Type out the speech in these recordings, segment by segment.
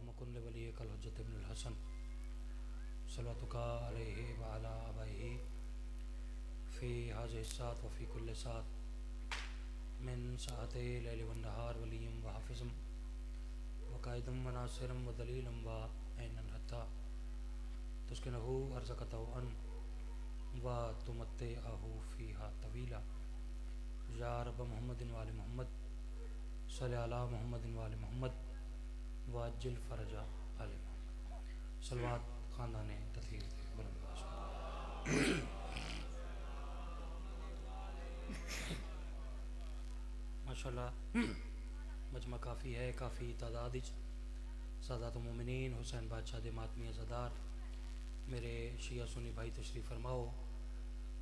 मुकुंद वली कल हजत इब्नुल हसन सल्लतुका अलैहि व अला आबाइहि फ़ी हाज़िहि सात व फ़ी कुल्लि सात मिन साअतै लैलि वन नहार वलिय्यम व हाफ़िज़म व काइदम व नासिरम व दलीलम व ऐनन हत्ता तुस्किनहु अर्ज़क़तहु अन व तुमत्तिअहु फ़ीहा तवीला या रब मुहम्मदिन व आलि मुहम्मद सल्लि अला मुहम्मदिन व आलि मुहम्मद वाजिल फ़रजा आलि मुहम्मद। सलवात ख़ानदान तथहीर बुलंद माशाअल्लाह मजमा काफ़ी है, काफ़ी तादाद सादात मोमिनीन हुसैन बादशाह दे मातमी अज़ादार मेरे शिया सुन्नी भाई तशरीफ़ फरमाओ।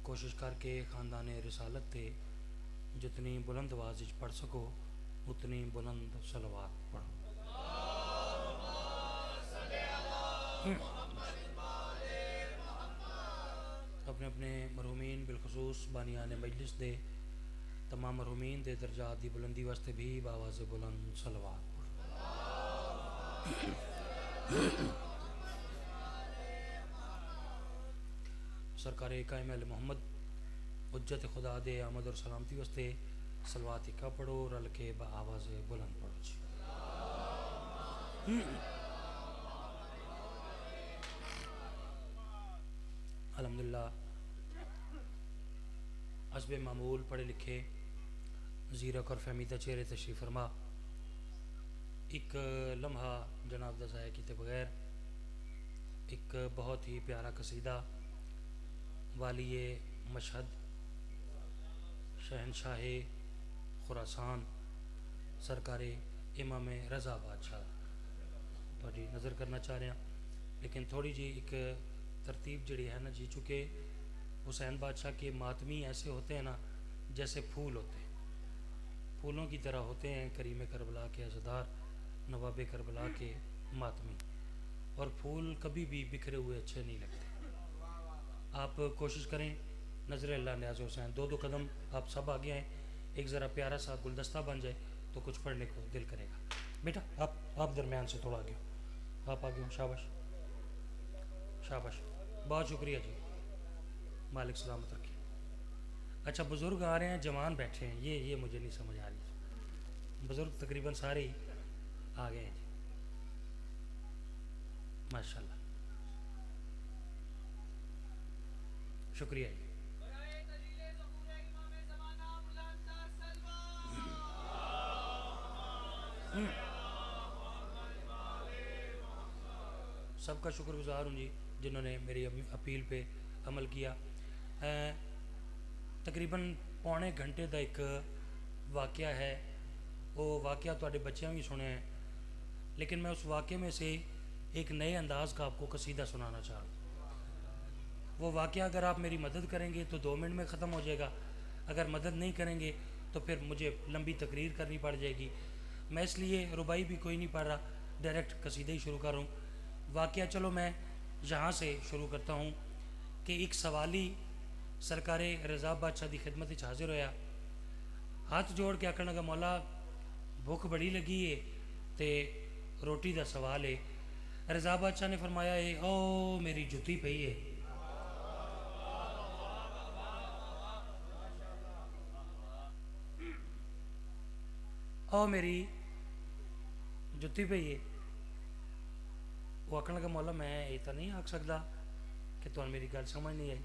कोशिश करके ख़ानदान रिसालत ते जितनी बुलंद आवाज़ पढ़ सको उतनी बुलंद सलवात पढ़ो। अपने अपने मरहूमीन बिलखसूस बानियान मजलिस दे तमाम मरहूमीन दे दर्जात दी बुलंदी वास्ते भी बावाज़ बुलंद सलवात सरकार कायम अल मोहम्मद उज्जत खुदा दे आमद और सलामती वास्ते सलवात इक्का पढ़ो, रल के बावाज़ बुलंद पढ़ो जी। अल्हम्दुलिल्लाह हस्बे मामूल पढ़े लिखे ज़ीरक और फहमीदा चेहरे तशरीफ़ फरमा। एक लम्हा जनाब दा ज़ाया किए बगैर एक बहुत ही प्यारा कसीदा वालिए मशहद शहनशाह खुरासान सरकार इमाम रज़ा बादशाह थोड़ी नज़र करना चाह रहे हैं, लेकिन थोड़ी जी एक तरतीब जड़ी है ना जी, चूँकि हुसैन बादशाह के मातमी ऐसे होते हैं ना जैसे फूल होते हैं, फूलों की तरह होते हैं करीम करबला के अज़दार नवाब करबला के मातमी, और फूल कभी भी बिखरे हुए अच्छे नहीं लगते। आप कोशिश करें नज़र अल्लाह न्याज़ हुसैन दो दो कदम आप सब आगे आएँ, एक ज़रा प्यारा सा गुलदस्ता बन जाए तो कुछ पढ़ने को दिल करेगा। बेटा आप दरमियान से थोड़ा आगे हो, आप आगे हो, शाबाश शाबाश, बहुत शुक्रिया जी, मालिक सलामत रखे। अच्छा बुज़ुर्ग आ रहे हैं, जवान बैठे हैं, ये मुझे नहीं समझ आ रही। बुज़ुर्ग तकरीबन सारे ही आ गए हैं जी, माशाल्लाह, शुक्रिया जी। सबका शुक्रगुजार हूँ जी जिन्होंने मेरी अपील पे अमल किया। तकरीबन पौने घंटे का एक वाक़या है, वो वाक़या तुहाडे बच्चों भी सुने हैं, लेकिन मैं उस वाक़े में से एक नए अंदाज़ का आपको कसीदा सुनाना चाह रहा हूँ। वो वाक़या अगर आप मेरी मदद करेंगे तो 2 मिनट में ख़त्म हो जाएगा, अगर मदद नहीं करेंगे तो फिर मुझे लंबी तकरीर करनी पड़ जाएगी। मैं इसलिए रुबाई भी कोई नहीं पढ़ रहा, डायरेक्ट कसीदा ही शुरू कर रहा हूँ। वाक़या चलो मैं यहाँ से शुरू करता हूँ कि एक सवाली सरकार रज़ा बादशाह की खिदमत हाजिर होया, हाथ जोड़ के आखन लगा मौला भुख बड़ी लगी है तो रोटी का सवाल है। रज़ा बादशाह ने फरमाया है ओ मेरी जुती पई है, ओ मेरी जुती पई है। वो आखन लगा मौला मैं ये तो नहीं आख सकता कि तुम मेरी गल समझ नहीं आई,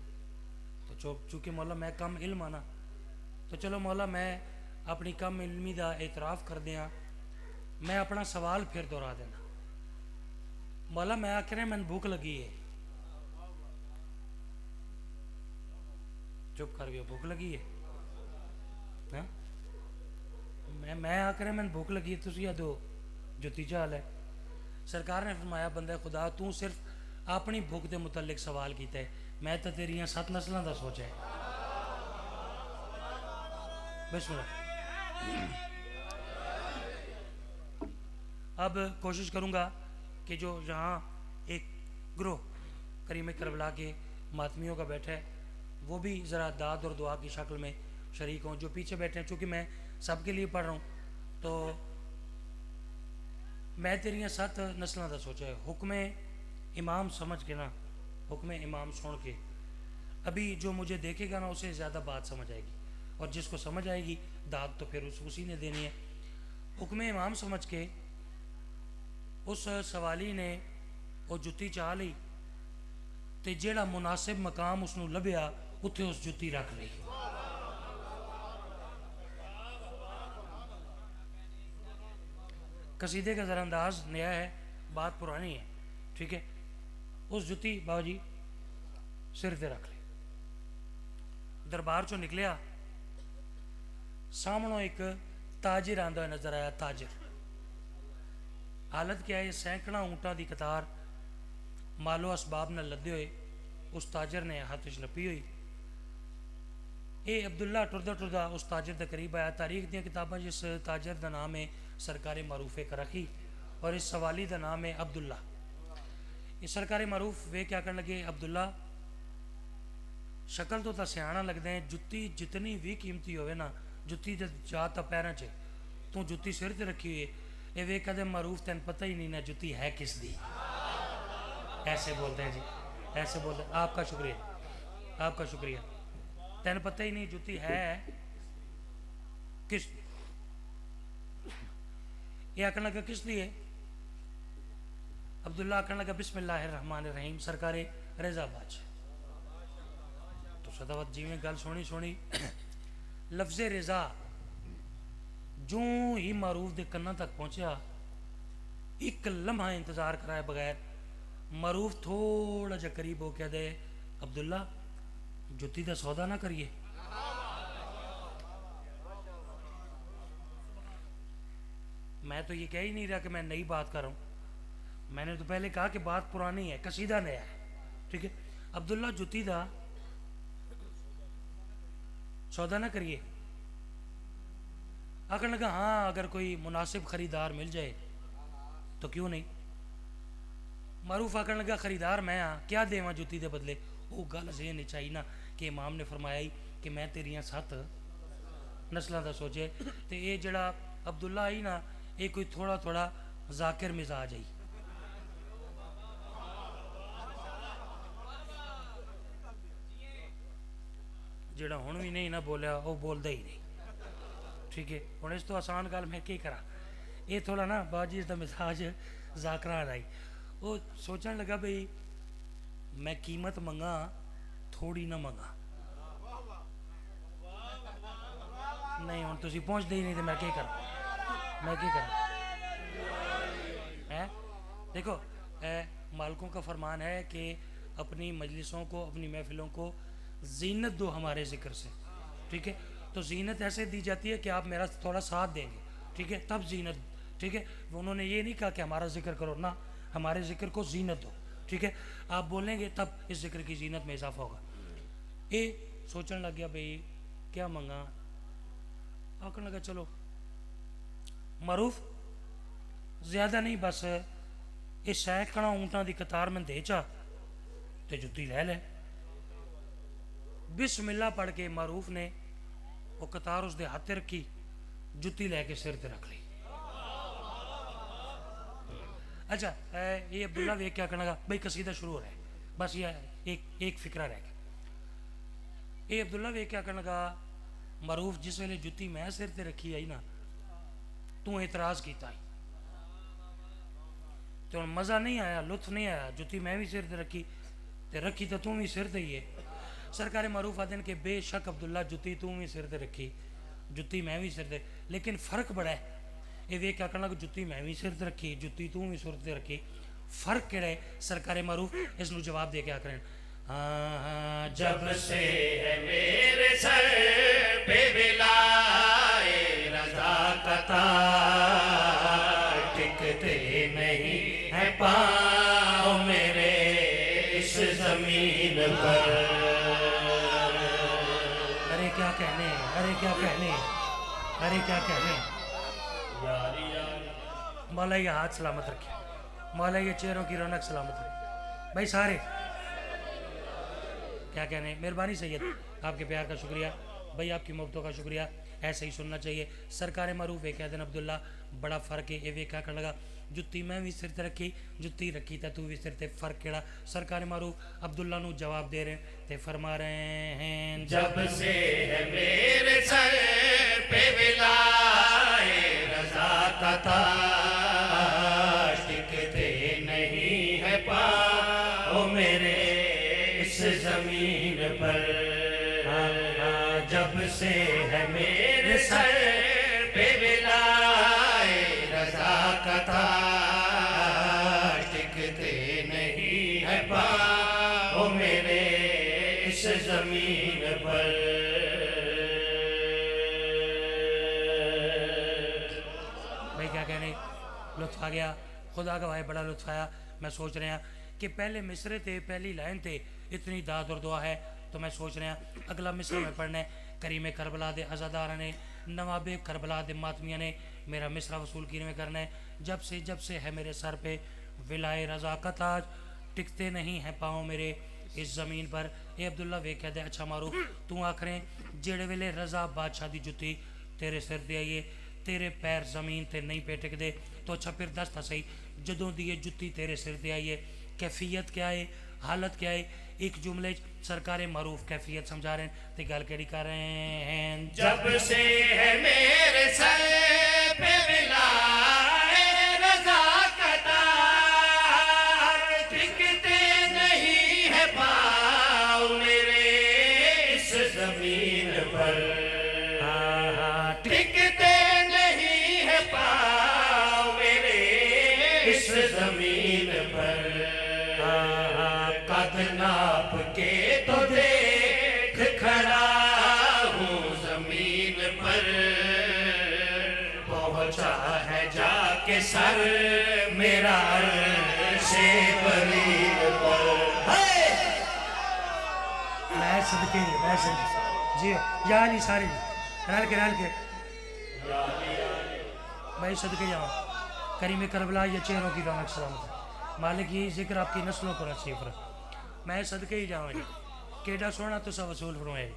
तो चूँकि मौला मैं कम इल्म आना, तो चलो मौला मैं अपनी कम इल्मी का एतराफ़ कर दिया, मैं अपना सवाल फिर दोहरा देना। मौला मैं आख रहा मैंने भूख लगी है, चुप कर गया, भूख लगी है हाँ? मैं आख रहा मैंने भूख लगी है, तुम या दो जुती चाल है। सरकार ने फरमाया बंदा खुदा तू सिर्फ अपनी भुख के मुतलिक सवाल किया है, मैं तो तेरिया 7 नस्लों का सोचा है। बिस्मिल्लाह। अब कोशिश करूँगा कि जो यहाँ एक ग्रोह करीम करबला के मातमियों का बैठा है वो भी ज़रा दाद और दुआ की शक्ल में शरीक हों। जो पीछे बैठे हैं, चूँकि मैं सबके लिए पढ़ रहा हूँ तो मैं तेरिया 7 नस्लों का सोचा है, हुक्म इमाम समझ के ना, हुक्म इमाम सुन के अभी जो मुझे देखेगा ना उसे ज़्यादा बात समझ आएगी, और जिसको समझ आएगी दाद तो फिर उसी ने देनी है। हुक्म इमाम समझ के उस सवाली ने वो जुत्ती चाह ली, तो जेड़ा मुनासिब मकाम उसनू लभ्या उत्थे उस जुत्ती रख ली। कसीदे का ज़रा अंदाज नया है, बात पुरानी है, ठीक है। उस जुत्ती बाबा जी सिर ते रख ली, दरबार चो निकलिया, सामनों एक ताजिर आंदा हुआ नजर आया। ताजिर हालत क्या है, सैकड़ा ऊँटा की कतार मालो असबाब न लदे हुए उस ताजर ने हाथ च लपी हुई। ये अब्दुल्ला टुरदा टुरदा उस ताजर के करीब आया। तारीख दी किताबों जिस ताजर का नाम है सरकारी मारूफ करखी, और इस सवाली का नाम है अब्दुल्ला। इस सरकारी मारूफ वे क्या करन लगे, अब्दुल्ला शक्ल तो सियाणा लगते हैं, जुत्ती जितनी भी कीमती होवे ना, जुत्ती जा तो पैरों च, तू जुत्ती सिर ते रखी हुई है, ये वे कदम मारूफ तेन पता ही नहीं ना जुत्ती है किस दी। ऐसे बोलते हैं जी, ऐसे बोलते हैं। आपका शुक्रिया, आपका शुक्रिया। तेन पता ही नहीं जुत्ती है किस, ये आखन लगा किस दी है। अब्दुल्ला आखन लगा बिस्मिल्लाहिर्रहमानिर्रहीम, सरकारे रज़ा बादशाह। तो सदावत जिमें गल सोनी सोनी लफ्ज़े रज़ा जो ही मारूफ के कन्ना तक पहुँचा, एक लम्हा इंतज़ार कराए बगैर मारूफ थोड़ा जा करीब हो क्या दे, अब्दुल्ला जुत्ती का सौदा ना करिए। मैं तो ये कह ही नहीं रहा कि मैं नई बात कर रहा हूँ, मैंने तो पहले कहा कि बात पुरानी है, कसीदा नया है, ठीक है। अब्दुल्ला जुत्ती का सौदा ना करिए। आखन लगा हाँ अगर कोई मुनासिब खरीदार मिल जाए तो क्यों नहीं। मारूफ आखन लगा खरीदार मैं हाँ, क्या देवां जुत्ती के बदले। वो गल ज़हन चाहिए ना कि इमाम ने फरमाया ही कि मैं तेरिया 7 नस्लों का सोचे, तो ये जड़ा अब्दुल्ला आई ना, ये कोई थोड़ा थोड़ा जाकिर मिजाज आई। जड़ा हुण भी नहीं ना बोलिया वो बोलता ही नहीं, ठीक है। हुण इस तो आसान गल मैं क्या करा, ये थोड़ा ना बाजी इसका मिजाज जाकरा आई। वो सोचने लगा भाई मैं कीमत मंगा थोड़ी ना मंगा, नहीं हुण तुसीं पहुँचते ही नहीं तो मैं क्या करा, मैं क्या करा है। देखो मालिकों का फरमान है कि अपनी मजलिसों को, अपनी महफिलों को जीनत दो हमारे ज़िक्र से, ठीक है। तो जीनत ऐसे दी जाती है कि आप मेरा थोड़ा साथ देंगे, ठीक है, तब जीनत, ठीक है। उन्होंने ये नहीं कहा कि हमारा जिक्र करो ना, हमारे जिक्र को जीनत दो, ठीक है। आप बोलेंगे तब इस जिक्र की जीनत में इजाफा होगा। ये सोचने लग गया भाई क्या मंगा, आखने लगा चलो मारूफ ज़्यादा नहीं, बस ये सैकड़ा ऊँटा की कतार में दे चा तो जुत्ती ले ले। बिस्मिल्लाह पढ़ के मारूफ ने वो कतार उसके हाथ रखी, जुत्ती लैके सिर ते रख ली। अच्छा ये अब्दुल्ला वेख क्या कहना भाई कसीदा शुरू हो रहा है, बस ये एक फिक्रा रह गया। ये अब्दुल्ला वेख क्या कहना लगा, मारूफ जिस वेले जुत्ती मैं सिर ते रखी आई ना, तू एतराज़ किया तो हम मज़ा नहीं आया, लुत्फ नहीं आया। जुत्ती मैं भी सिर ते रखी, ते रखी तो तू भी सिर ते ही है। सरकार मारूफ आदन के बेशक अब्दुल्ला जुत्ती तू भी सिर ते रखी, जुत्ती मैं भी सिर ते, लेकिन फ़र्क बड़ा है। ये वे क्या करना कि जुत्ती मैं भी सिर ते रखी, जुत्ती तू भी सिर ते रखी, फ़र्क केड़ा है। सरकार मारूफ इसनू जवाब दे के क्या करें, हाँ हाँ जब से है मेरे सर पे बिलाए रज़ा कतार, टिकते नहीं है पाँव मेरे इस ज़मीन पर। अरे क्या कहने, अरे क्या कहने, अरे क्या कहने। मौला ये हाथ सलामत रखे, मौला ये चेहरों की रौनक सलामत रखे। भाई सारे क्या कहने, मेहरबानी सैयद, आपके प्यार का शुक्रिया भाई, आपकी मोहब्बतों का शुक्रिया। ऐसे ही सुनना चाहिए। सरकार मारूफ एक दिन अब्दुल्ला बड़ा फ़र्क है। ये वे क्या कर लगा जुत्ती मैं भी सिर ते रखी, जुत्ती रखी तो तू भी सिर ते, फर्क केड़ा? सरकार मारूफ अब्दुल्ला नू जवाब दे रहे ते फरमा रहे हैं, जब से है मेरे सर पे विलाए रज़ा का ताज, टिकते नहीं है पाँव मेरे इस जमीन पर। जब से है मेरे सर पे विलाए रज़ा का ताज, टिकते नहीं है पाँव मेरे इस जमीन पर। भाई क्या कहने, लुत्फ आ गया, खुदा का भाई बड़ा लुत्फ आया। मैं सोच रहा कि पहले मिसरे थे, पहली लाइन थे, इतनी दाद और दुआ है, तो मैं सोच रहा अगला मिसरा में पढ़ना है। करीम करबला दे अज़ादारा ने, नवाबे करबला दे मातमिया ने मेरा मिसरा वसूल की में करना है। जब से है मेरे सर पे विलाए रज़ा का ताज, टिकते नहीं हैं पाँव मेरे इस ज़मीन पर। ए अब्दुल्ला वे कह दे, अच्छा मारूफ तू आखरें जेड़े वेले रज़ा बादशाह दी जुत्ती तेरे सिर दे आइए, तेरे पैर ज़मीन ते नहीं पे टिकदे, तो अच्छा फिर दस तो सही, जदों दी ये जुत्ती तेरे सिर दे आइए कैफियत क्या है, हालत क्या है? एक जुमले सरकार मारूफ कैफियत समझा रहे हैं, तो गल केड़ी कर रहे हैं, जब से है मेरे सर पे विलाए रज़ा का ताज, टिकते नहीं है पाँव मेरे इस जमीन पर। टिकते नहीं है पाँव मेरे इस जमीन पर। कद नाप के तो देख खड़ा हूँ जमीन पर, पहुँचा है जाके सर मेरा अर्शे बरीद पर। मैं सदके जी या नहीं सारे रल के भाई सदके जाओ। करीम करबला या चेहरों की रौनक सलामत, मालिक ये जिक्र आपकी नस्लों को नसीब रहे। मैं सदके ही जाऊँ जी, केडा सोना तो सब वसूल फरमाए।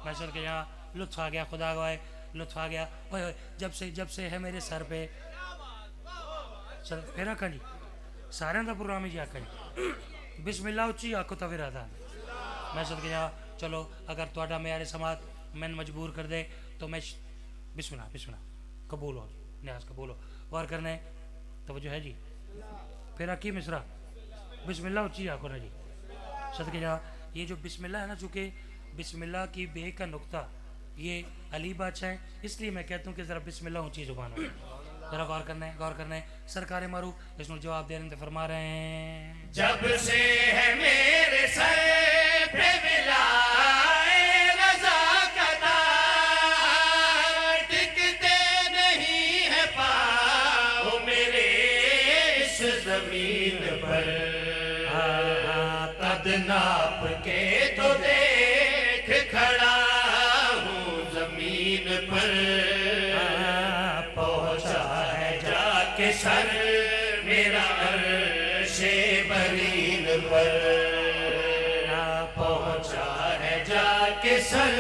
मैं सदके यहाँ लुत्फ आ गया, खुदा गवाए लुत्फ आ गया। ओए जब से है मेरे सर पे सर फिर आखा जी सारे का प्रोग्राम ही जी आखा जी बिस्मिल्लाह उच्ची आखो तो फिर आता। मैं सदके यहाँ चलो अगर थोड़ा मेरे समाज मैंने मजबूर कर दे तो मैं बिस्मिल्लाह कबूल हो, न्याज कबूल हो। और करना है तो जो है जी फिर आकी मिसरा बिस्मिल्लाह उच्ची आखो ना जी सदके जहाँ। ये जो बिस्मिल्लाह है ना, चूँकि बिस्मिल्लाह की बे का नुक्ता ये अली बादशाह है, इसलिए मैं कहता हूँ कि ज़रा बिस्मिल्लाह ऊँची ज़ुबान हो। ज़रा गौर करना है। सरकार मारूफ इसमें जवाब दे रहे हैं, फरमा रहे हैं, जब से है मेरे सर पे विलाए रज़ा का ताज, टिकते नहीं है पाँव मेरे इस जमीन पर। कद नाप के तो देख खड़ा हूँ जमीन पर, पहुँचा है जाके सर मेरा अर्शे बरीन पर। पहुँचा है जाके सर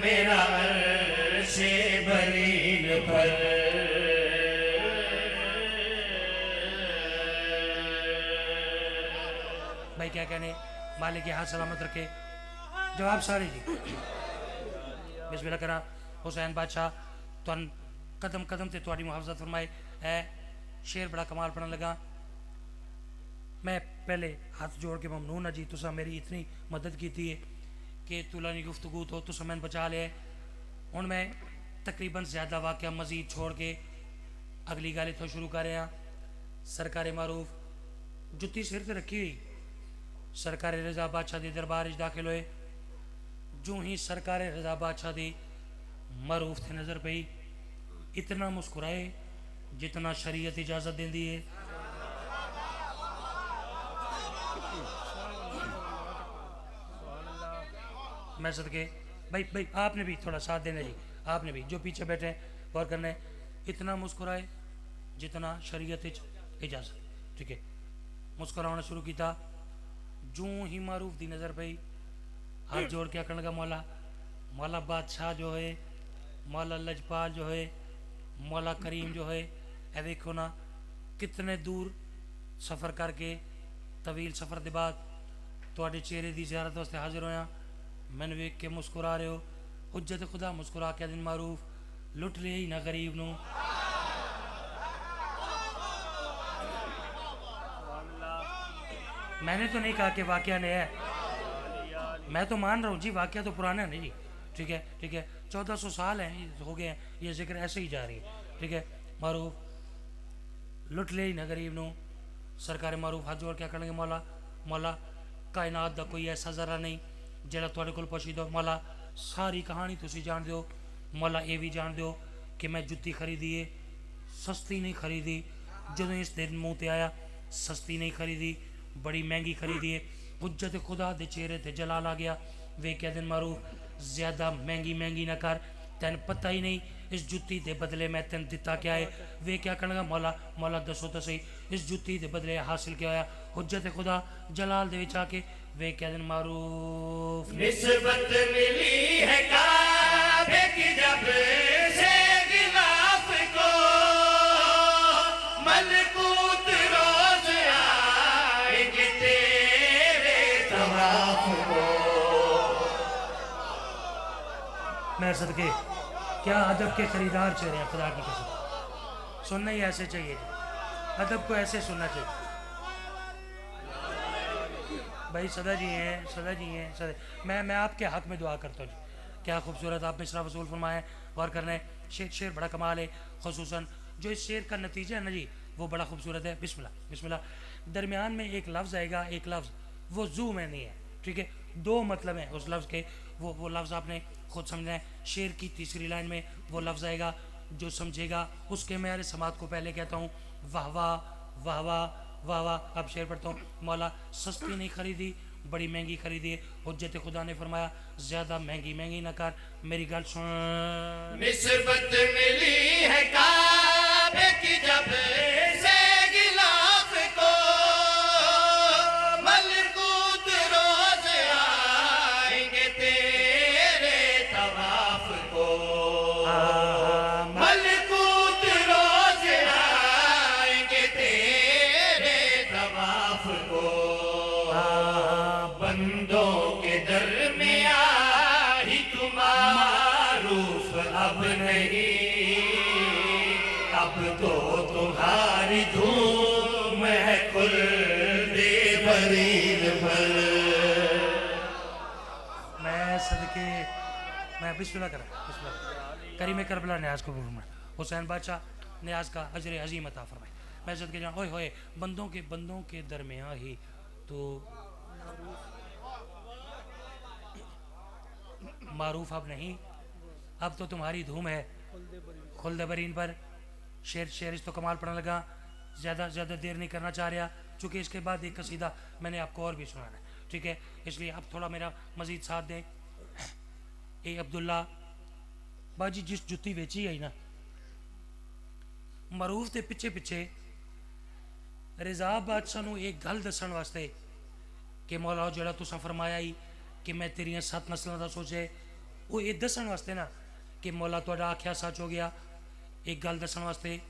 मेरा अर्शे बरीन पर। भाई क्या कहने, मालिक हाथ सलामत रखे। जवाब सारे जी बिस्मिल्लाह करा। हुसैन बादशाह तुम कदम कदम ते तुहाडी मुहाफ़ज़त फरमाए है। शेर बड़ा कमाल पढ़न लगा। मैं पहले हाथ जोड़ के ममनून जी, तुसा मेरी इतनी मदद की है कि तुलानी गुफ्तगू तो तुसा मैंने बचा लिया। हुण मैं तकरीबन ज़्यादा वाक़या मज़ीद छोड़ के अगली गल इत्थों शुरू कर रहा। सरकार मारूफ जुत्ती सिर ते रखी हुई सरकार रज़ा बादशाह के दरबार दाखिल होए। जो ही सरकार रज़ा बादशाह की मरूफ थे नज़र पई, इतना मुस्कुराए जितना शरीयत इजाज़त देंदी है। मैं सदके भाई आपने भी थोड़ा साथ देना जी, आपने भी जो पीछे बैठे हैं गौर करना है। इतना मुस्कुराए जितना शरीयत इजाज़त, ठीक है। मुस्कुराना शुरू किया। जूं ही मारूफ दी नज़र पई, हाथ जोड़ के आखन लगा, मौला बादशाह जो है, मौला लजपाल जो है, मौला करीम जो है, ए देखो ना कितने दूर सफ़र करके तवील सफ़र के बाद तुहाडे चेहरे की ज़ियारत वास्ते हाजिर होया। मैनू वेख के मुस्कुरा रहे हो। हुज्जत खुदा मुस्कुरा के दिन मारूफ लुट लिया ही ना गरीब नू। मैंने तो नहीं कहा कि वाकया नया है, मैं तो मान रहा हूँ जी, वाकया तो पुराना नहीं जी। ठीक है, ठीक है, 1400 साल हैं हो गए हैं, ये जिक्र ऐसे ही जा रही है। ठीक है, मारूफ लुट ले ही ना गरीब नू। सरकार मारूफ हाथ जोड़ क्या करेंगे, मौला मौला कायनात का कोई ऐसा जरा नहीं जरा तुहाडे कोल पहुँची। मौला सारी कहानी तुसी जान दो। मौला ये भी जान दो कि मैं जुत्ती खरीदी है, सस्ती नहीं खरीदी। जो इस दिन मुँह ते आया, सस्ती नहीं खरीदी, बड़ी महंगी खरीदी है। हुज्जत खुदा दे चेहरे ते जलाल आ गया। वे क्या दिन मारूफ ज़्यादा महंगी महंगी ना कर, तैन पता ही नहीं इस जुत्ती के बदले मैं तेन दिता क्या है। वे क्या कहना, मौला मौला दसो तो सही इस जुत्ती के बदले हासिल क्या होया। हुज्जत खुदा जलाल दे विच आके वे क्या दिन मारूफ निस्बत मिली है काबे की जब से गिलाफ को, मलकूत रोज आएंगे तेरे तवाफ को। मैं सदके क्या अदब के खरीदार चेहरे हैं, खुदा की कसम। सुनना ही ऐसे चाहिए जी, अदब को ऐसे सुनना चाहिए भाई। सदा जी हैं, सदा जी हैं, सदा। मैं आपके हक में दुआ करता हूँ जी। क्या खूबसूरत आप मिसरा वसूल फरमाया है, गौर करना है। शेर बड़ा कमाल है, खुसूसन जो इस शेर का नतीजा है ना जी, वो बड़ा खूबसूरत है। बिस्मिल्लाह बिस्मिल्लाह। दरमियान में एक लफ्ज़ आएगा, एक लफ्ज़ वो जू में नहीं है। ठीक है, दो मतलब हैं उस लफ्ज़ के, वो लफ्ज़ आपने खुद समझना है। शेर की तीसरी लाइन में वो लफ्ज़ आएगा, जो समझेगा उसके मेरे समात को पहले कहता हूँ वाह वाह वाह वाह वाह वाह। अब शेर पढ़ता हूँ, मौला सस्ती नहीं खरीदी, बड़ी महंगी खरीदी है। हुज्जत खुदा ने फरमाया ज़्यादा महंगी महंगी ना कर, मेरी गल सुन। निस्बत मिली है काबे की जब से गिलाफ को, मलकूत रोज आएंगे तेरे तवाफ को। मलकूत रोज आएंगे तेरे तवाफ को। बंदों के दरमियां ही तुम मारूफ अब नहीं, अब तो तुम्हारी धूम है कुल दे बरीन भर। मैं सदके मैं बिस्मिल्लाह कर बिस्मिल्लाह करीम करबला न्याज को बोलूँगा। हुसैन बादशाह न्याज का अजर अजीम अता फरमाए। मैं सदके जाऊँ ओए होए बंदों के दरमियाँ ही तो मारूफ अब नहीं, अब तो तुम्हारी धूम है खुल्द बरीन पर। शेर इस तो कमाल पढ़ने लगा, ज़्यादा देर नहीं करना चाह रहा, चूँकि इसके बाद एक कसीदा मैंने आपको और भी सुनाना है। ठीक है, इसलिए अब थोड़ा मेरा मज़ीद साथ दें। ए अब्दुल्ला बाजी जिस जुत्ती बेची आई ना, मरूफ के पिछे पिछे रिजा बादशाह नूं एक गल दसन वास्ते कि मौला जोड़ा तुसा फरमाया ही कि मैं तेरिया 7 नस्लों का सोचे, वो ये दसन वास्ते ना कि मौला तुहाडा आख्या सच हो गया। एक गल दसन वास्ते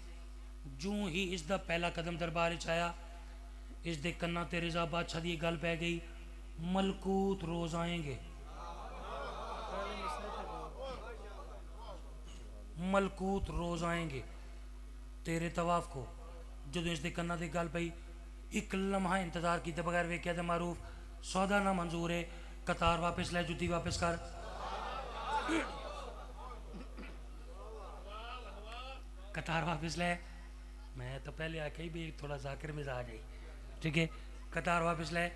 जूं ही इसका पहला कदम दरबार च आया, इस दे कन्ना ते रिजा बादशाह की गल पै गई, मलकूत रोज आएंगे, मलकूत रोज आएंगे तेरे तवाफ को। जो इसके कन्ना की गल पई, एक लम्हा इंतजार किए बगैर वेख्या तो मारूफ सौदा ना मंजूर है, कतार वापस लै, जुत्ती वापस कर। कतार वापस लै, मैं तो पहले आके ही भी थोड़ा जाकिर मिजाज है। ठीक है, कतार वापस लै,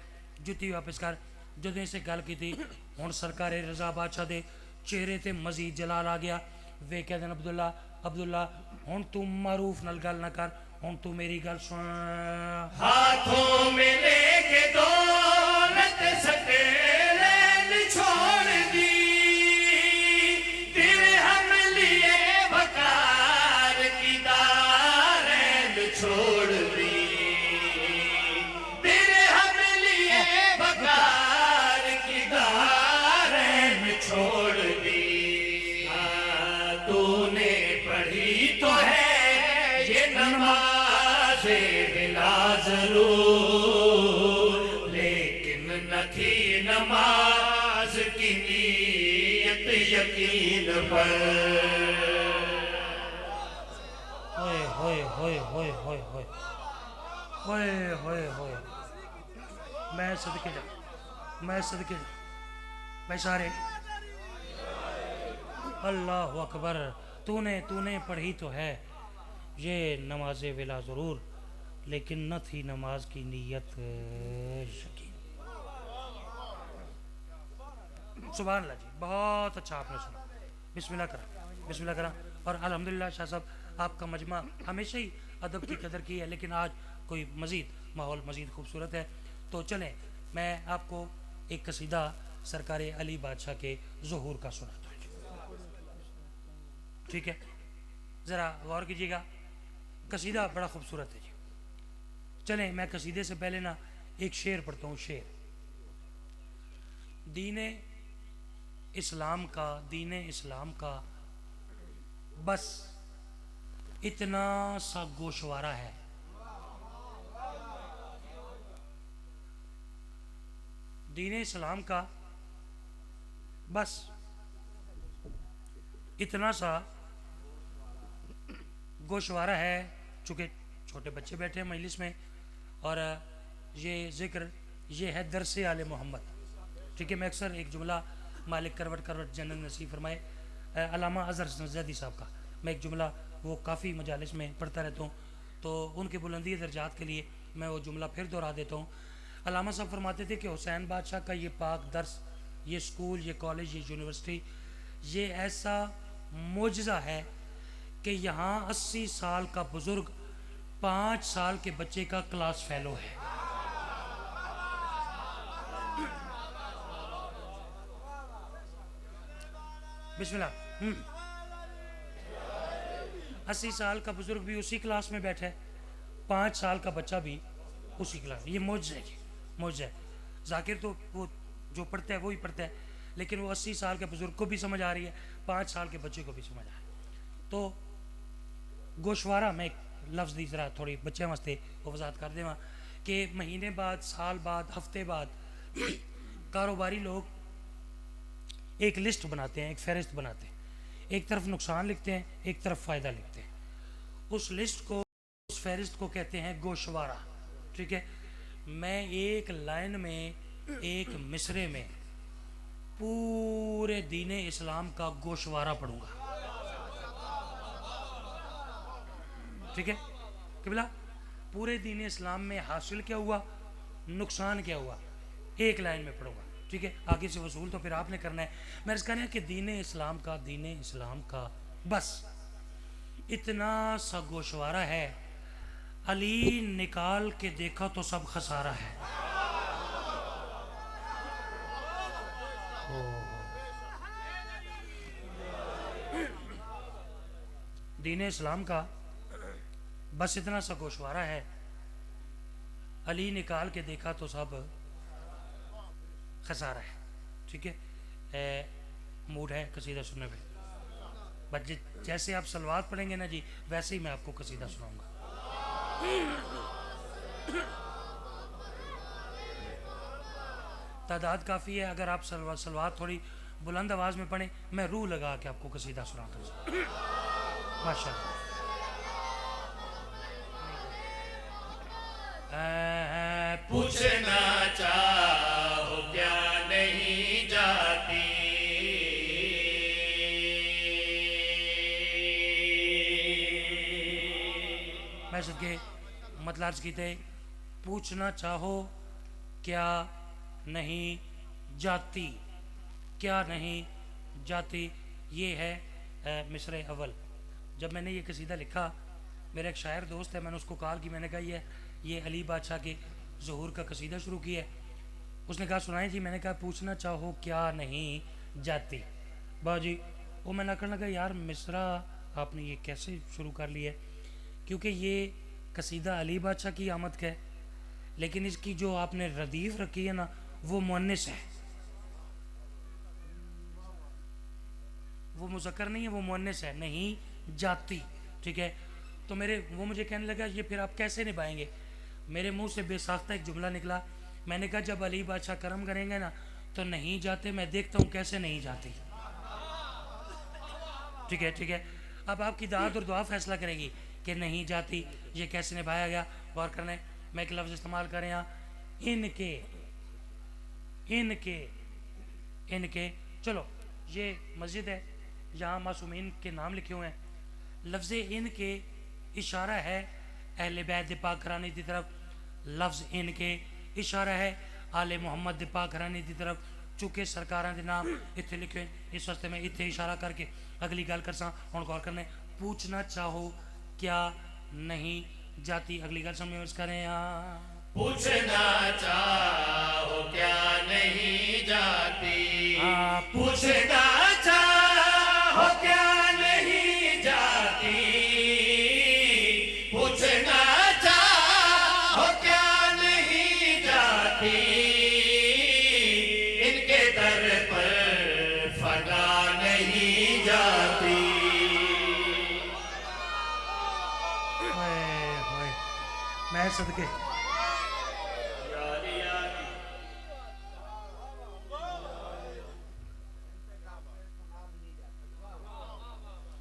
जुत्ती वापस कर। जो इसे गल की थी हुण सरकार रजा बादशाह के चेहरे ते मजीद जलाल आ गया। वेख्या दिन अब्दुल्ला हुण तू मारूफ नाल गल ना कर, हुण तू मेरी गल सुन। हाथों में लेके दौलत सकेलेन छोड़ दी, दिल हम लिए वकार की दारैन छोड़ दी, दिल हम लिए वकार की दारैन छोड़ दी। तूने पढ़ी तो है ये नमाज़े मिला जरूर, लेकिन न थी नमाज की नीयत यकीन पर। होए होए होए होए होए होए होए होए होए, मैं सदके जा, मैं सदके जा भाई सारे। अल्लाह अकबर, तूने तूने पढ़ी तो है ये नमाज विला ज़रूर, लेकिन न थी नमाज की नीयत यकीन। सुभान अल्लाह जी, बहुत अच्छा आपने सुना। बिस्मिल्लाह करा, बिस्मिल्लाह करा। और अल्हम्दुलिल्लाह शाह साहब, आपका मजमा हमेशा ही अदब की कदर की है, लेकिन आज कोई मज़ीद माहौल मज़ीद खूबसूरत है। तो चलें, मैं आपको एक कसीदा सरकार अली बादशाह के ज़हूर का सुनाता हूँ, ठीक है? ज़रा गौर कीजिएगा, कसीदा बड़ा खूबसूरत है जी। चलें, मैं कसीदे से पहले ना एक शेर पढ़ता हूँ। शेर, दीन इस्लाम का, दीन इस्लाम का बस इतना सा गोशवारा है, दीन इस्लाम का बस इतना सा गोशवारा है। चूँकि छोटे बच्चे बैठे हैं मजलिस में और ये ज़िक्र ये है दरसे आले मोहम्मद, ठीक है? मैं अक्सर एक जुमला मालिक करवट करवट जन्नत नसीब फरमाए अल्लामा अज़हर नज़दी साहब का, मैं एक जुमला वो काफ़ी मजालिस में पढ़ता रहता हूँ, तो उनके बुलंदी दर्जात के लिए मैं वो जुमला फिर दोहरा देता हूँ। अल्लामा साहब फरमाते थे कि हुसैन बादशाह का ये पाक दर्स, ये स्कूल, ये कॉलेज, ये यूनिवर्सिटी, ये ऐसा मोजज़ा है कि यहाँ 80 साल का बुज़ुर्ग 5 साल के बच्चे का क्लास फेलो है। बिस्मिल्लाह। 80 साल का बुजुर्ग भी उसी क्लास में बैठा है, 5 साल का बच्चा भी उसी क्लास। ये मौज है, मौज है। जाकिर तो वो जो पढ़ता है वो ही पढ़ता है, लेकिन वो 80 साल के बुजुर्ग को भी समझ आ रही है, 5 साल के बच्चे को भी समझ आ रही है। तो गोशवारा में एक लफ्ज़ दी जरा थोड़ी बच्चे वास्ते वजात कर देवा कि महीने बाद, साल बाद, हफ्ते बाद कारोबारी लोग एक लिस्ट बनाते हैं, एक फहरिस्त बनाते हैं, एक तरफ नुकसान लिखते हैं, एक तरफ फ़ायदा लिखते हैं। उस लिस्ट को, उस फहरिस्त को कहते हैं गोशवारा, ठीक है? मैं एक लाइन में, एक मिसरे में पूरे दीन इस्लाम का गोशवारा पढ़ूंगा, ठीक है? किबला, पूरे दीन इस्लाम में हासिल क्या हुआ, नुकसान क्या हुआ, एक लाइन में पढ़ूंगा, ठीक है? आगे से वसूल तो फिर आपने करना है। मैंने कहना है कि दीन इस्लाम का, दीन इस्लाम का बस इतना सा गोशवारा है, अली निकाल के देखा तो सब खसारा है। दीन इस्लाम का बस इतना सा गोशवारा है, अली निकाल के देखा तो सब खसारा है, ठीक है? मूड है कसीदा सुनने पे, बस जैसे आप सलवात पढ़ेंगे ना जी, वैसे ही मैं आपको कसीदा सुनाऊंगा। तादाद काफ़ी है, अगर आप सलवात थोड़ी बुलंद आवाज़ में पढ़ें, मैं रूह लगा के आपको कसीदा सुनाता हूँ। माशाअल्लाह। पूछना चाहो क्या नहीं जाती, मैं सदके मतलब अर्ज की थे, पूछना चाहो क्या नहीं जाती, क्या नहीं जाती। ये है मिसरे अव्वल। जब मैंने ये कसीदा लिखा, मेरा एक शायर दोस्त है, मैंने उसको कॉल की, मैंने कहा ये अली बादशाह के ज़हूर का कसीदा शुरू किया है। उसने कहा सुनाए जी। मैंने कहा पूछना चाहो क्या नहीं जाती। बाजी वो मैंने कहने लगा यार मिसरा आपने ये कैसे शुरू कर लिया है, क्योंकि ये कसीदा अली बादशाह की आमद का है, लेकिन इसकी जो आपने रदीफ रखी है ना, वो मुअन्निस है, वो मुज़क्कर नहीं है, वो मुअन्निस है, नहीं जाती, ठीक है? तो वो मुझे कहने लगा ये फिर आप कैसे निभाएंगे? मेरे मुंह से बेसाख्ता एक जुमला निकला। मैंने कहा जब अली बादशाह करम करेंगे ना तो नहीं जाते, मैं देखता हूँ कैसे नहीं जाती। ठीक है, ठीक है, अब आपकी दाद और दुआ फैसला करेगी कि नहीं जाती ये कैसे निभाया गया। गौर करने, मैं एक लफ्ज़ इस्तेमाल करें यहाँ, इनके इनके इनके। चलो ये मस्जिद है, यहाँ मासूमीन के नाम लिखे हुए हैं। लफ्ज़ इनके इशारा है अहले बैत पाक घराने की तरफ। लफ्ज़ इनके इशारा है आले मुहम्मद पाक घराने की तरफ। चूँकि सरकारां दे नाम इत्थे लिखे हैं, इस वास्ते मैं इत्थे इशारा करके अगली गल करसा। हुण गौर करने, पूछना चाहो क्या नहीं जाती। अगली गल समझ करें यहाँ, पूछना चाहो क्या नहीं जाती। पूछना चाहो क्या नहीं जाती। पूछना चाहो क्या नहीं जाती। इनके दर पर फना नहीं जाती। ओए होए, मैं सदके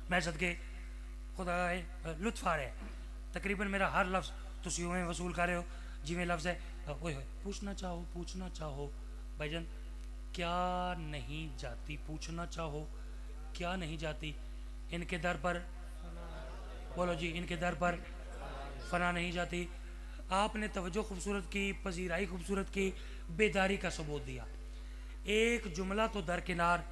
मैं सदके खुदा लुत्फ आ रहा है। तकरीबन मेरा हर लफ्ज़ तुसी उवें वसूल कर रहे हो जिवें लफ्ज़ है। ओए होए, पूछना चाहो भाईजान क्या नहीं जाती। पूछना चाहो क्या नहीं जाती। इनके दर पर, बोलो जी, इनके दर पर फना नहीं जाती। आपने तवज्जो खूबसूरत की, पजीराई खूबसूरत की, बेदारी का सबूत दिया। एक जुमला तो दरकिनार,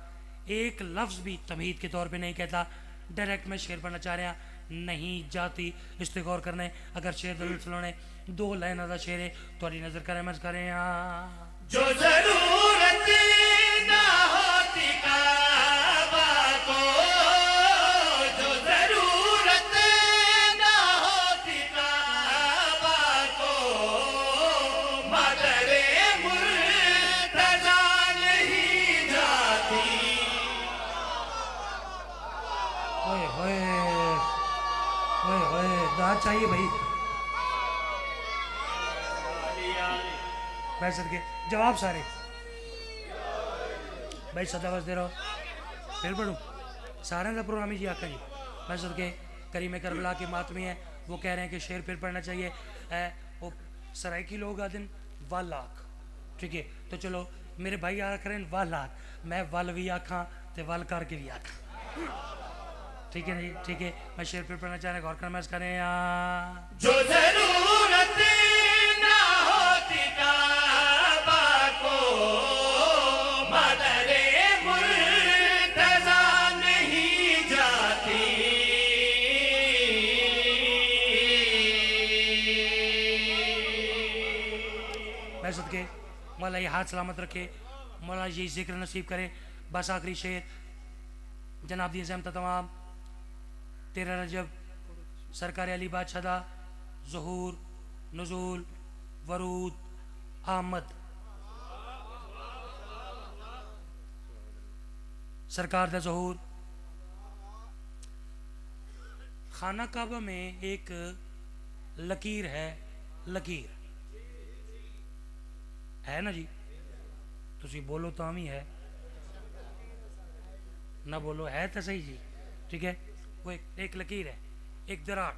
एक लफ्ज़ भी तमहीद के तौर पे नहीं कहता। डायरेक्ट मैं शेर पढ़ना चाह रहा, नहीं जाती। इस पर गौर करना है। अगर शेर ने 2 लाइन का शेर है थोड़ी नजर करें मज करें यहाँ, जो जरूरत ना होती काबा को। जो जरूरत ना होती काबा को। मदरे मुर्तजा नहीं जाती। ओए होए ओए होए, दाद चाहिए भाई। भाई सदके जवाब सारे भाई सदाबस दे रहा हो। फिर पढ़ूँ सारे का प्रोग्राम ही जी आका जी। मैं सदके करीम करबला के मातमी है, वो कह रहे हैं कि शेर फिर पढ़ना चाहिए। वो सराइकी लोग आते हैं वाल लाख, ठीक है। तो चलो मेरे भाई आ करें वाल लाख, मैं वल भी आखा तो वल करके भी आखा, ठीक है जी, ठीक है। मैं शेर फिर पढ़ना चाह रहा, गौर करना करें यहाँ, जो जरूरत ना होती काबा को। मदरे मुर्तजा नहीं जाती। मैं सदके मौला ये हाथ सलामत रखे, मौला ये जिक्र नसीब करे। बस आखिरी शेर जनाब दी अज़मत तमाम 13 रजब सरकार अली बादशाह दा ज़हूर, नुज़ूल, वरूद, आमद। सरकार दा ज़हूर। खाना काबा में एक लकीर है ना जी। तुसी बोलो तो ही है, ना बोलो है तो सही जी, ठीक है। वो एक लकीर है, एक दरार।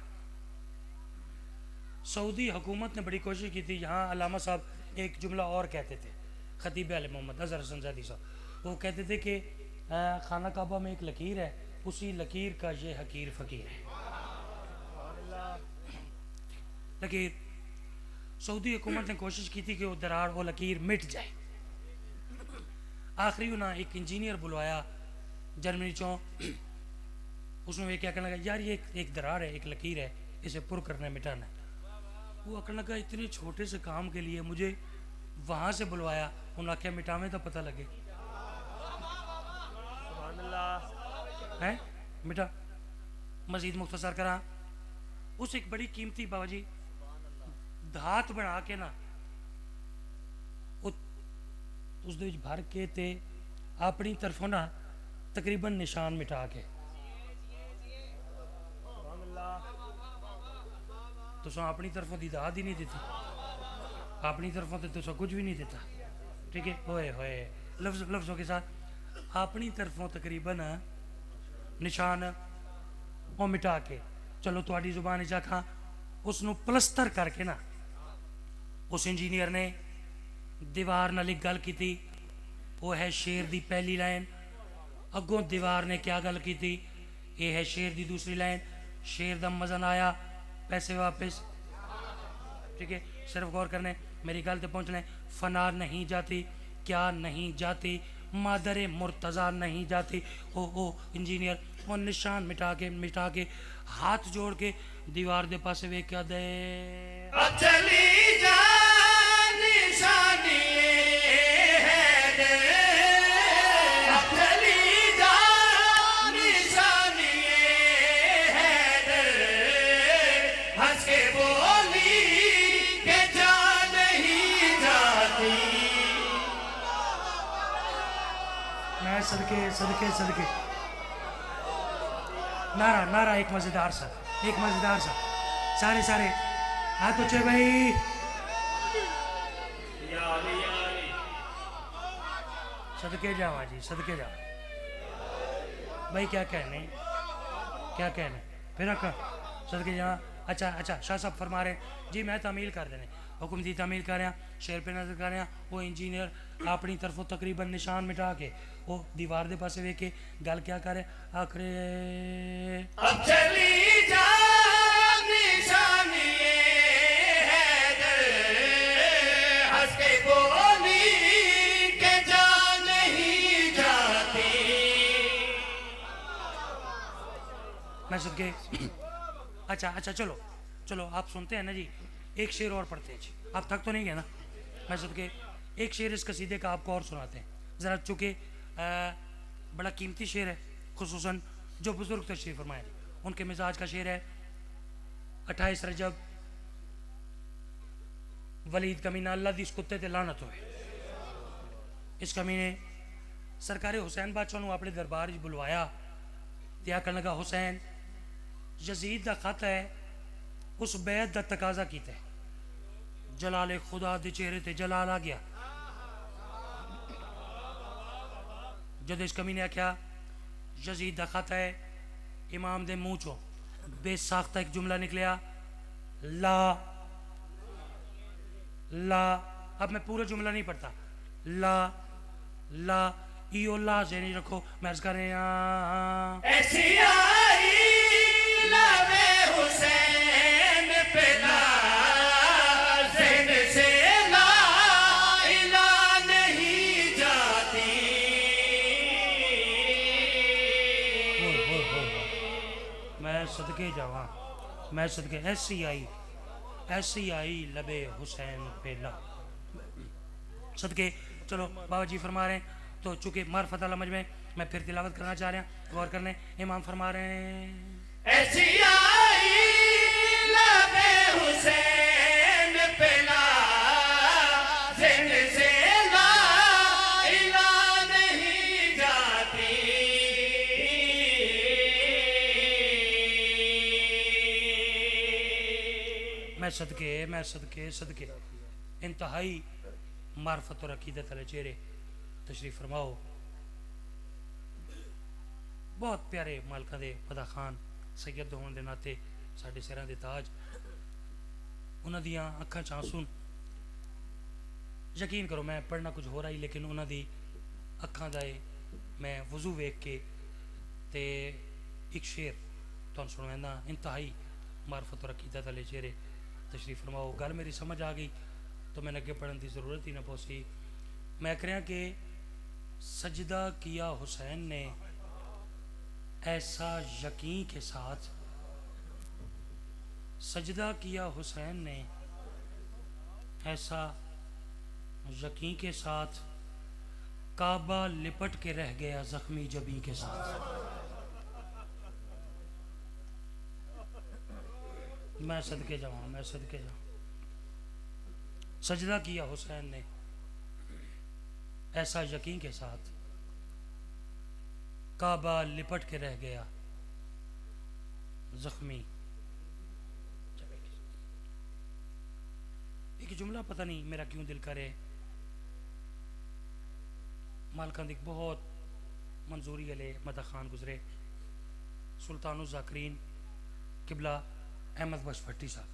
सऊदी हुकूमत ने बड़ी कोशिश की थी। यहाँ अल्लामा साहब एक जुमला और कहते थे, खतीब आले मोहम्मद अज़हर हसन ज़ादी साहब, वो कहते थे कि खाना काबा में एक लकीर है, उसी लकीर का ये हकीर फ़कीर है। लकीर, सऊदी हुकूमत ने कोशिश की थी कि वो दरार, वो लकीर मिट जाए। आखिरी ना एक इंजीनियर बुलवाया जर्मनी चों, उसमें वे क्या कहने लगा, यार ये एक दरार है, एक लकीर है, इसे पुर करना है, मिटाना है। वो कहने लगा इतने छोटे से काम के लिए मुझे वहाँ से बुलवाया, उन्होंने आख्या मिटावे तो पता लगे है मिटा। मजीद मुख्तसर करा, उस एक बड़ी कीमती बाबा जी धात बना के ना उस दे विच भर के ते अपनी तरफों ना तकरीबन निशान मिटा के तुसां अपनी तरफों दी दाद ही नहीं दी। अपनी तरफों से तुझे कुछ भी नहीं देता, ठीक है। होए होए लफ्ज़ों के साथ अपनी तरफों तकरीबन निशान वो मिटा के, चलो थोड़ी जुबान च आखा उसनों प्लस्तर करके ना, उस इंजीनियर ने दीवार नाल एक गल की थी, वो है शेर दी पहली लाइन। अगों दीवार ने क्या गल की थी, ये है शेर दी दूसरी लाइन। शेर दा मज़ा ना आया, पैसे वापस, ठीक है। सिर्फ गौर करने, मेरी गल ते पहुँचने। फना नहीं जाती, क्या नहीं जाती, मादर मुर्तज़ा नहीं जाती। ओ इंजीनियर वो निशान मिटा के हाथ जोड़ के दीवार दे पासे वेख क्या दे, अब चली जा निशानी है दे, अब चली जा निशानी है दे, हंस के बोली के जा नहीं जाती। मैं सदके सदके सदके नारा नारा एक मजेदार सा, एक मजेदार सा, सारे सारे हाथ ऊंचे भाई। सदके जावा जी, सदके जा भाई। क्या कहने, क्या कहने फिर अक्का सदके जा। अच्छा अच्छा, शाह साहब फरमा रहे जी मैं तामील कर देने, हुक्म दी तामील कर रहा, शेर पे नजर कर रहा। वो इंजीनियर अपनी तरफों तकरीबन निशान मिटा के वो दीवार दे पासे वेख के गल क्या करे, आखरे अब चली जा निशानी है दे, हंस के बोली के जा नहीं जाती। मैं सदके अच्छा अच्छा, चलो चलो आप सुनते हैं ना जी, एक शेर और पढ़ते हैं जी, आप थक तो नहीं गए ना। मैं सदके एक शेर इस कसीदे का आपको और सुनाते हैं ज़रा, चूँकि बड़ा कीमती शेर है, खुसूसन जो बुज़ुर्ग तशरीफ़ फरमाए उनके मिजाज का शेर है। 28 रजब वलीद कमीना अल्लाह दी इस कुत्ते ते लानत होए, इस कमीने सरकार हुसैन बादशाह नूं अपने दरबार च बुलवाया ते आखन लगा हुसैन यजीद दा खत है, उस बैत दा तकाजा कीता है। जलाले खुदा दे चेहरे ते जलाल आ गया। जद इस कमी ने आख्या यजीद दा खत है, इमाम दे मुंह चो बेसाख्ता एक जुमला निकलिया, ला ला। अब मैं पूरा जुमला नहीं पढ़ता, ला ला इो ला से नहीं रखो, मैं अर्ज कर रहे ऐसी आई लबे हुसैन पे ला, ज़हन से ला इला नहीं जाती। मैं सदके जावा, मैं सदके ऐसी आई लबे हुसैन पे ला, सदके। चलो बाबा जी फरमा रहे हैं, तो चूंकि मार्फत अल मजमे मैं फिर तिलावत करना चाह रहा हूँ, गौर करने। इमाम फरमा रहे हैं ऐसी आई लबे हुसैन पे ला, ज़हन से ला इला नहीं जाती। मैं सदके सदके इंतहाई मार्फत और अकीदत वाले चेहरे तशरीफ फरमाओ। बहुत प्यारे मालका दे पदा खान सैयद होने के नाते साढ़े सिरां दे ताज, उन्हां दियां अखां च आंसू। यकीन करो मैं पढ़ना कुछ हो रहा ही, लेकिन उन्हां दी अखां दा मैं वजू वेख के ते एक शेर तुहानूं सुनाना। इंतहाई मार्फत और अकीदत वाले चेहरे तशरीफ फरमाओ। गल मेरी समझ आ गई तो मैंने अगे पढ़ने की ज़रूरत ही ना पहुँची। मैं कह रहा कि सजदा किया हुसैन ने ऐसा यकीन के साथ, सजदा किया हुसैन ने ऐसा यकीन के साथ, काबा लिपट के रह गया जख्मी जबी के साथ। मैं सदके जाऊँ, मैं सदके जाऊँ। सजदा किया हुसैन ने ऐसा यकीन के साथ, काबा लिपट के रह गया जख्मी। एक जुमला पता नहीं मेरा क्यों दिल करे मालकां दी बहुत मंजूरी वाले मदा खान गुजरे सुल्तान ज़ाकरीन किबला अहमद बख्श भट्टी साहब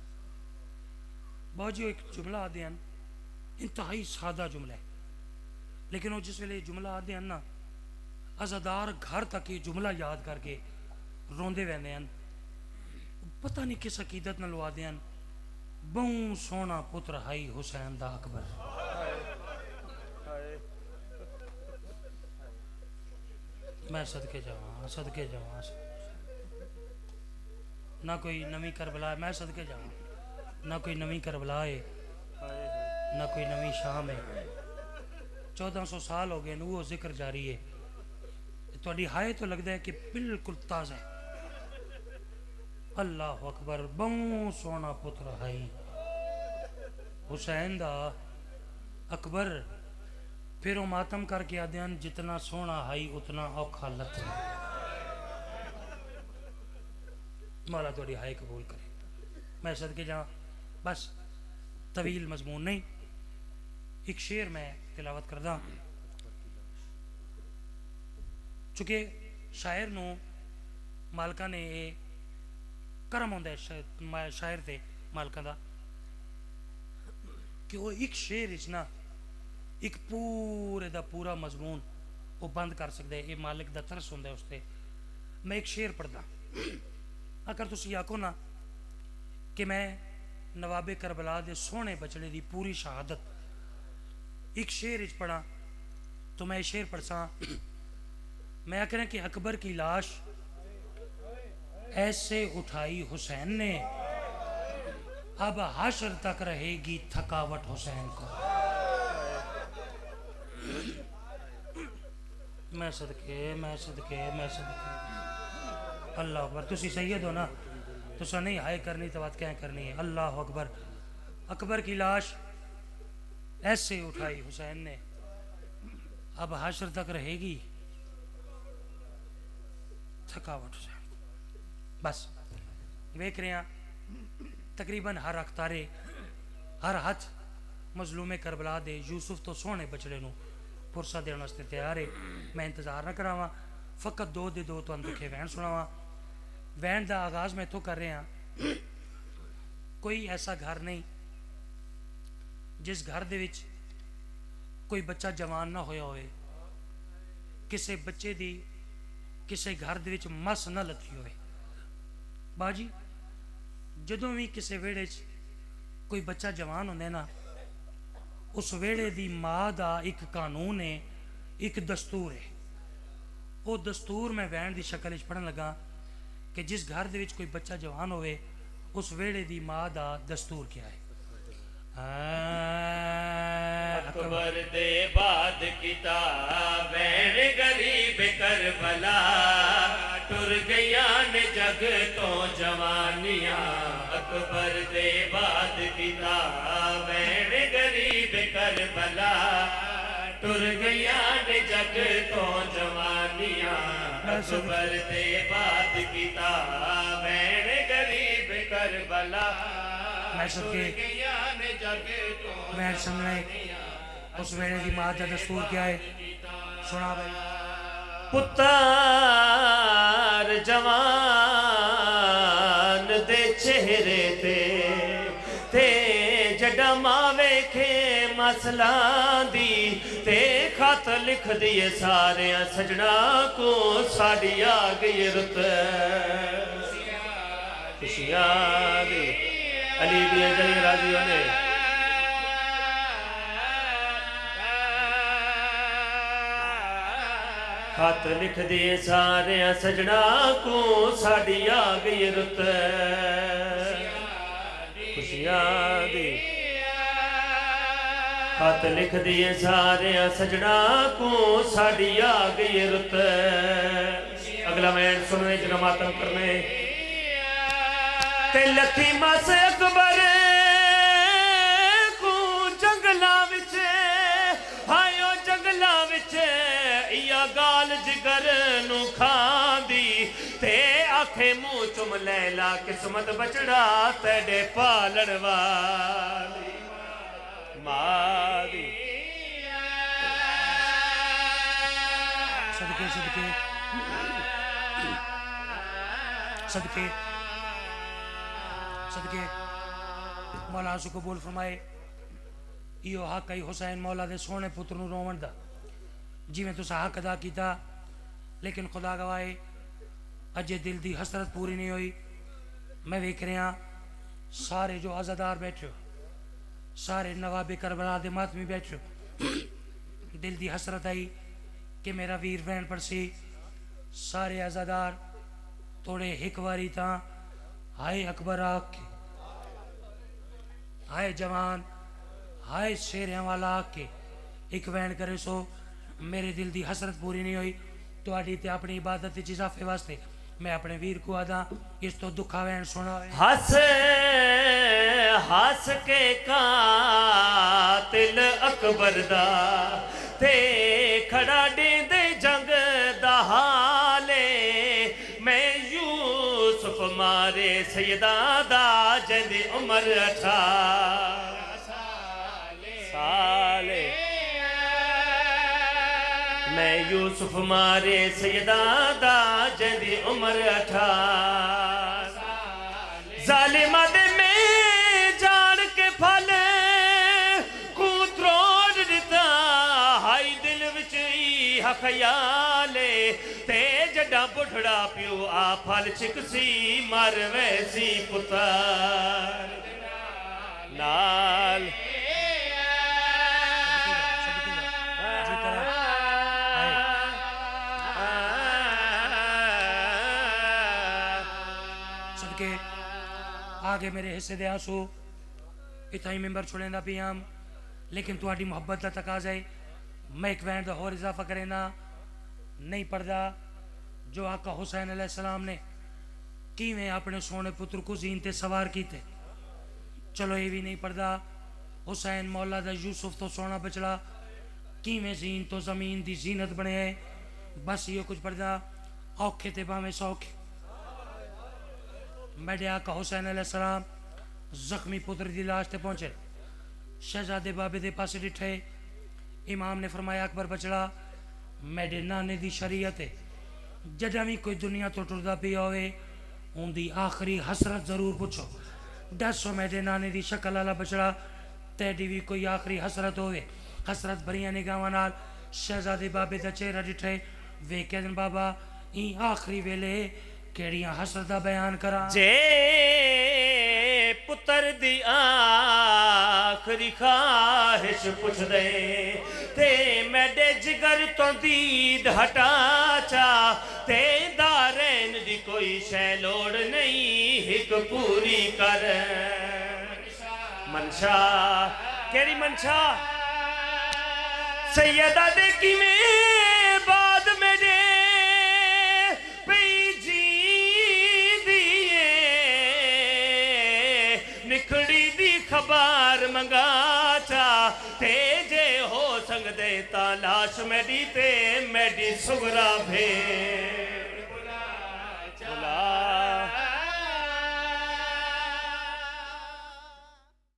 बहुत जो एक जुमला आते हैं इंतहाई सादा जुमला है लेकिन वो जिस वेले जुमला आते हैं ना अज़ादार घर तक ये जुमला याद करके रोंदे रहते हैं पता नहीं किस अकीदत नाल आते हैं बहु सोहना पुत्र हाई हुसैन दा अकबर मैं सदके जावां ना कोई नवी करबला है मैं सदके जावां ना कोई नवी करबला है ना कोई नवी शाम है 1400 साल हो गए वो जिक्र जारी है थोड़ी हाय तो लगता है कि बिल्कुल ताज़ा है अल्लाह अकबर बहु सोना पुत्र हाई हुसैन दा अकबर फिर वो मातम करके आदे हैं जितना सोना हाई उतना औखा लथ मौला थोड़ी हाय कबूल करे मैं सदके जा बस तवील मजमून नहीं एक शेर मैं तिलावत करदा चूँकि शायर नू मालका ने ये करम होंदा है शायर ते मालका दा कि वो एक शेर इच ना एक पूरे दा पूरा मजमून वो बंद कर सकता है ये मालिक दा तरस होंदा है उसते मैं एक शेर पढ़दा अगर तुसी आखो ना कि मैं नवाबे करबला दे सोहने बचड़े दी पूरी शहादत एक शेर इच पढ़ा तो मैं शेर पढ़सा मैं आखना कि अकबर की लाश ऐसे उठाई हुसैन ने अब हाशर तक रहेगी थकावट हुसैन को मैं सदके अल्लाह अकबर तुसी सैयद हो ना तुसा नहीं हाय करनी तो बात क्या करनी है अल्लाह अकबर अकबर की लाश ऐसे उठाई हुसैन ने अब हाशर तक रहेगी थकावट हुसैन बस वेख रहे हैं तकरीबन हर अखतारे हर हाथ मजलूमे करबला दे यूसुफ तो सोहने बचड़े नू पुरसा देने वास्ते तैयार है मैं इंतजार न करावा फकत दो दे दो तो दुखे वैन सुनावा वैन का आगाज मैं इतों कर रहा कोई ऐसा घर नहीं जिस घर दे विच कोई बच्चा जवान ना होया होए किसी बच्चे दी किसी घर दे विच मस न लथी होए बाजी जदों भी किसी वेड़े च कोई बच्चा जवान होंदा ना उस वेड़े दी माँ का एक कानून है एक दस्तूर है वो दस्तूर मैं वैन की शक्ल पढ़न लगा कि जिस घर दे विच कोई बच्चा जवान होवे उस वेड़े दी माँ का दस्तूर क्या है अकबर दे बाद किताब वैन गरीब करबला टुर गया ने जग तो जवानियां अकबर दे बाद किताब वैन गरीब करबला टुर गया ने जग तो जवानियां अकबर दे बाद किताब वैन गरीब करबला मैं समझे उस वेले की माँ का दस्तूर क्या है सुना भाई पुत्र जवान दे चेहरे ते जड़ा मां वेखे मसला दी ते खत लिख दिए सारे सजना को साड़ी आ गई रुत खुशियां दी अली दिए जली राजियों ने खत लिख दिए सारे सजना को साड़ी आ गई रुत खुशियां दी खत लिख दिए सारे सजना को साड़ी आ गई रुत अगला मैं सुनने च मातम करने ते लथी मस अकबर को जंगला विच हायो जंगला विच इया गाल जिगर नू खांदी ते आखे मुंह चुम लैला किस्मत बचड़ा तेरे पालण वाली सदके सदके सदके सदके मौला सु कबूल फरमाए। इहो हक है हुसैन मौला दे सोने पुत्र नूं रोवण दा, जिवें तुसां हक अदा कीता, लेकिन खुदा गवाए अजे दिल दी हसरत पूरी नहीं हुई। मैं वेख रहा सारे जो आज़ादार बैठे, सारे नवाबे करबला दे मातमी बैठे, दिल दी हसरत आई कि मेरा वीर वैन पड़सी। सारे आज़ादार थोड़े एक बारी ता हाय अकबर आख के, हाय जवान, हाय शेरियां वाला आख के एक वैन करे। सो मेरे दिल दी हसरत पूरी नहीं हुई। तुहाडी ते अपनी इबादत च इजाफे वास्ते मैं अपने वीर को आदा इस तो दुखा वैन सुना। हस हस के कातिल अकबर दा ते खड़ा दे जंग दा हाले। मैं यूसुफ मारे सैयदा दा जंदी उमर 18 साले। मैं यूसुफ मारे सैयदा दा जंदी उमर 18 जालिमा दे में जान के फल को त्रोड़ दिता। हाई दिल विच हखयाले ते जड़ा बुढ़ड़ा पियो आ फल छिकसी मर वैसी पुत्र नाल। आगे मेरे हिस्से दे आंसू इतना ही मेंबर छुड़ेंदा पियाम, लेकिन तुहाडी मोहब्बत का तकाजा है मैं एक वैन दा होर इजाफा करेना नहीं पढ़दा। जो आका हुसैन अलैहिस्सलाम ने किवें अपने सोने पुत्र को जीन ते सवार कीते, चलो ये भी नहीं पढ़दा। हुसैन मौला दा यूसुफ तो सोना बचड़ा किवें जीन तो जमीन दी जीनत बने। बस ये कुछ पढ़दा औखे ते भावें सौखे। मेरे आका हुसैन अलैहिस्सलाम जख्मी पुत्र की लाश ते पहुंचे। शहजादे बाबे दे पासे डिठे। इमाम ने फरमाया अकबर बचड़ा मेरे नाने दी शरीयत है जदा भी कोई दुनिया तो टुरदा पिया होवे उनकी आखिरी हसरत जरूर पूछो। दसो मेरे नाने दी शक्ल वाला बचड़ा तेरी भी कोई आखिरी हसरत होवे। हसरत भरिया निगाहां नाल शहजादे बाबे दा चेहरा डिठे। वेख्या दिन बाबा ई आखिरी वेले केड़ियां हसरत दा बयान करा। जे पुत्र दी आखिरी ख्वाहिश पुछ दे ते मेरे जिगर तो दीद हटा चा ते दारैन दी कोई शै लोड़ नहीं हिक पूरी कर। मनशा केड़ी मनशा सैयदा दे किवें बाद मेरे खबर मंगा चा ते जे हो संग दे ता लाश मेरी ते मेरी सुगरा भे।